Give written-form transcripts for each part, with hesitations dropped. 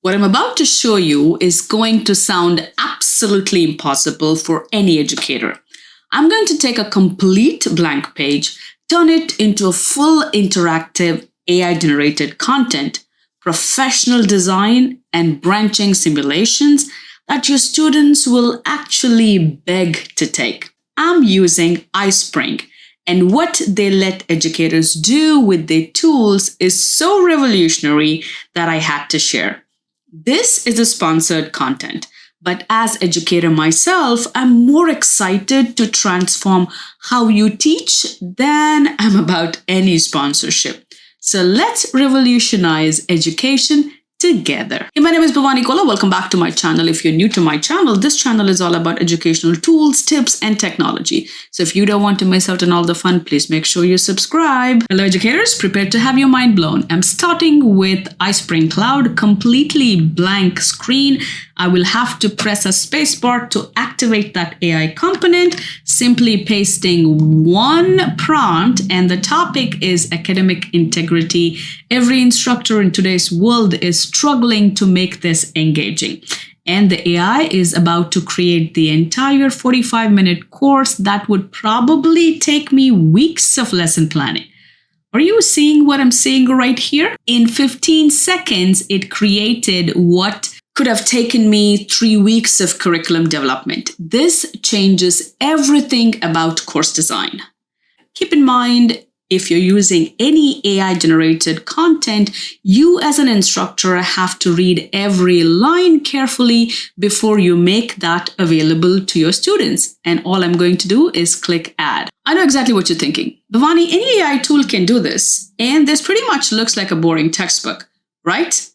What I'm about to show you is going to sound absolutely impossible for any educator. I'm going to take a complete blank page, turn it into a full interactive AI-generated content, professional design, and branching simulations that your students will actually beg to take. I'm using iSpring, and what they let educators do with their tools is so revolutionary that I had to share. This is a sponsored content, but as educator myself, I'm more excited to transform how you teach than I'm about any sponsorship. So let's revolutionize education together. Hey, my name is Bhavani Kola. Welcome back to my channel. If you're new to my channel, this channel is all about educational tools, tips, and technology. So if you don't want to miss out on all the fun, please make sure you subscribe. Hello, educators. Prepare to have your mind blown. I'm starting with iSpring Cloud, completely blank screen. I will have to press a spacebar to activate that AI component, simply pasting one prompt, and the topic is academic integrity. Every instructor in today's world is struggling to make this engaging. And the AI is about to create the entire 45-minute course that would probably take me weeks of lesson planning. Are you seeing what I'm seeing right here? In 15 seconds, it created what could have taken me 3 weeks of curriculum development. This changes everything about course design. Keep in mind, if you're using any AI-generated content, you as an instructor have to read every line carefully before you make that available to your students. And all I'm going to do is click Add. I know exactly what you're thinking. Bhavani, any AI tool can do this, and this pretty much looks like a boring textbook, right?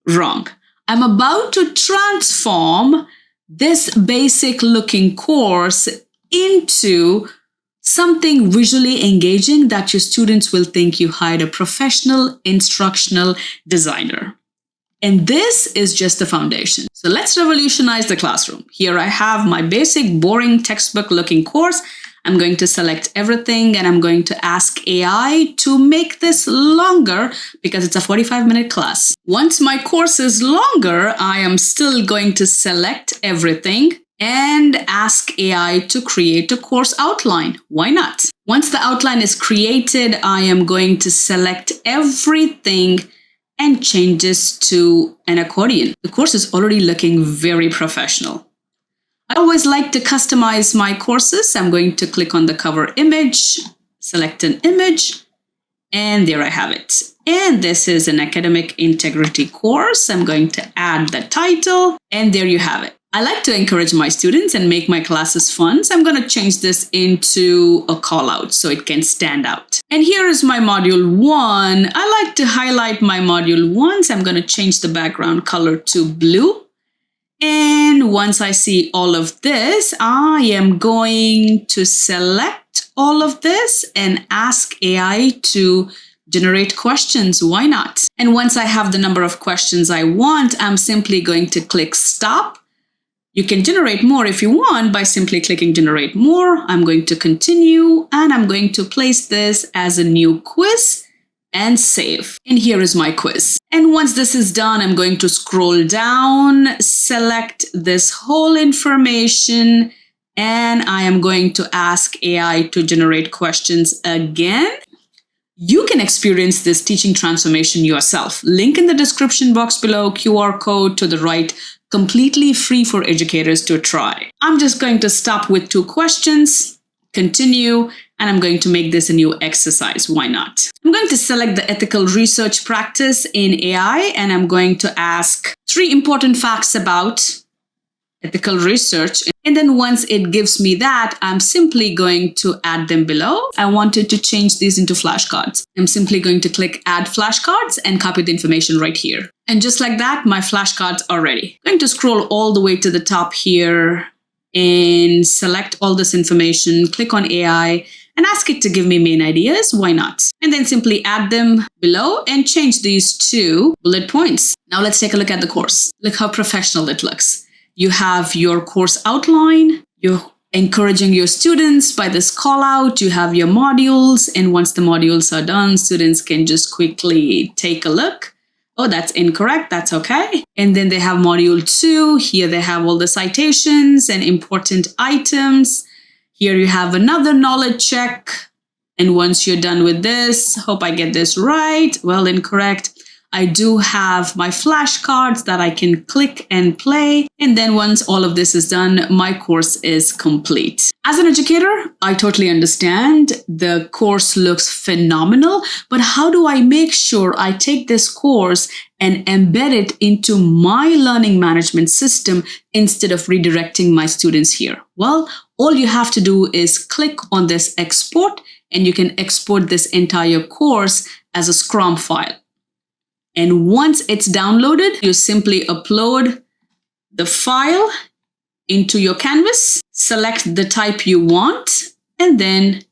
Wrong. I'm about to transform this basic looking course into something visually engaging that your students will think you hired a professional instructional designer. And this is just the foundation. So let's revolutionize the classroom. Here I have my basic boring textbook looking course. I'm going to select everything and I'm going to ask AI to make this longer because it's a 45-minute class. Once my course is longer, I am still going to select everything and ask AI to create a course outline. Why not? Once the outline is created, I am going to select everything and change this to an accordion. The course is already looking very professional. I always like to customize my courses. I'm going to click on the cover image, select an image, and there I have it. And this is an academic integrity course. I'm going to add the title, and there you have it. I like to encourage my students and make my classes fun, so I'm going to change this into a call out so it can stand out. And here is my module 1. I like to highlight my module 1, so I'm going to change the background color to blue. And once I see all of this, I am going to select all of this and ask AI to generate questions. Why not? And once I have the number of questions I want, I'm simply going to click stop. You can generate more if you want by simply clicking generate more. I'm going to continue and I'm going to place this as a new quiz and save. And here is my quiz. And once this is done, I'm going to scroll down, select this whole information, and I am going to ask AI to generate questions again. You can experience this teaching transformation yourself. Link in the description box below, QR code to the right, completely free for educators to try. I'm just going to stop with 2 questions, continue, and I'm going to make this a new exercise. Why not? I'm going to select the ethical research practice in AI, and I'm going to ask 3 important facts about ethical research. And then once it gives me that, I'm simply going to add them below. I wanted to change these into flashcards. I'm simply going to click add flashcards and copy the information right here. And just like that, my flashcards are ready. I'm going to scroll all the way to the top here and select all this information, click on AI, and ask it to give me main ideas. Why not? And then simply add them below and change these to bullet points. Now let's take a look at the course. Look how professional it looks. You have your course outline. You're encouraging your students by this call out. You have your modules. And once the modules are done, students can just quickly take a look. Oh, that's incorrect. That's okay. And then they have module 2. Here they have all the citations and important items. Here you have another knowledge check. And once you're done with this, hope I get this right. Well, incorrect. I do have my flashcards that I can click and play. And then once all of this is done, my course is complete. As an educator, I totally understand the course looks phenomenal, but how do I make sure I take this course and embed it into my learning management system instead of redirecting my students here? Well, all you have to do is click on this export, and you can export this entire course as a Scrum file. And once it's downloaded, you simply upload the file into your canvas, select the type you want, and then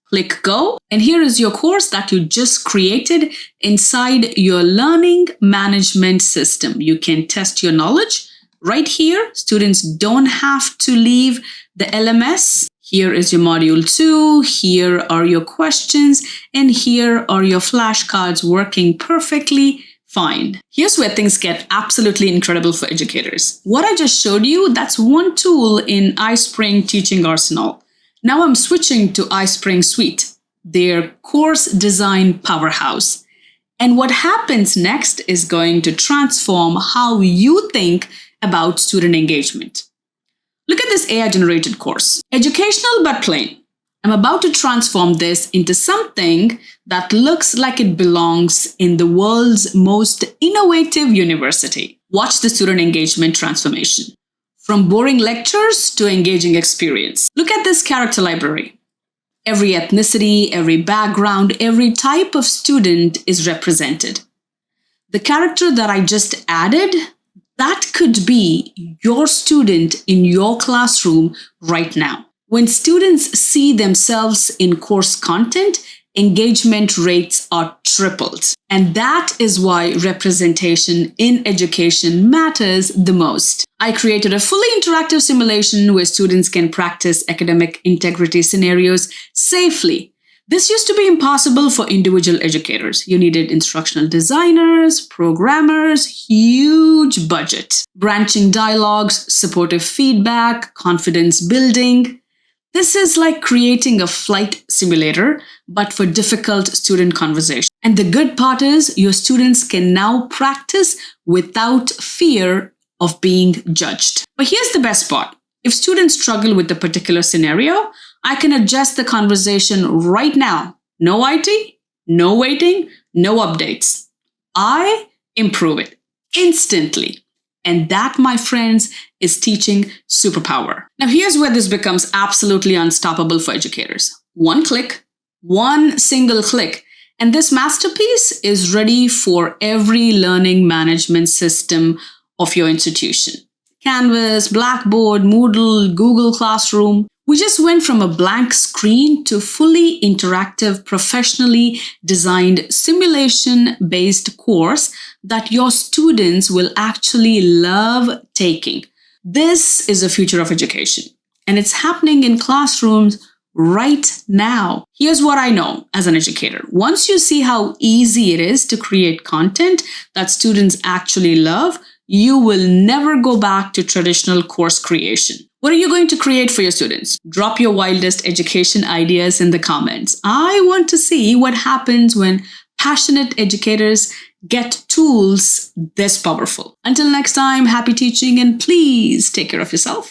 click go. And here is your course that you just created inside your learning management system. You can test your knowledge right here. Students don't have to leave the LMS. Here is your module 2, here are your questions, and here are your flashcards working perfectly fine. Here's where things get absolutely incredible for educators. What I just showed you, that's one tool in iSpring Teaching Arsenal. Now I'm switching to iSpring Suite, their course design powerhouse. And what happens next is going to transform how you think about student engagement. Look at this AI-generated course. Educational but plain. I'm about to transform this into something that looks like it belongs in the world's most innovative university. Watch the student engagement transformation. From boring lectures to engaging experience. Look at this character library. Every ethnicity, every background, every type of student is represented. The character that I just added, that could be your student in your classroom right now. When students see themselves in course content, engagement rates are tripled. And that is why representation in education matters the most. I created a fully interactive simulation where students can practice academic integrity scenarios safely. This used to be impossible for individual educators. You needed instructional designers, programmers, huge budget, branching dialogues, supportive feedback, confidence building. This is like creating a flight simulator, but for difficult student conversation. And the good part is your students can now practice without fear of being judged. But here's the best part. If students struggle with a particular scenario, I can adjust the conversation right now. No IT, no waiting, no updates. I improve it instantly. And that, my friends, is teaching superpower. Now, here's where this becomes absolutely unstoppable for educators. One click, one single click, and this masterpiece is ready for every learning management system of your institution. Canvas, Blackboard, Moodle, Google Classroom. We just went from a blank screen to fully interactive, professionally designed simulation-based course that your students will actually love taking. This is the future of education, and it's happening in classrooms right now. Here's what I know as an educator. Once you see how easy it is to create content that students actually love, you will never go back to traditional course creation. What are you going to create for your students? Drop your wildest education ideas in the comments. I want to see what happens when passionate educators get tools this powerful. Until next time, happy teaching, and please take care of yourself.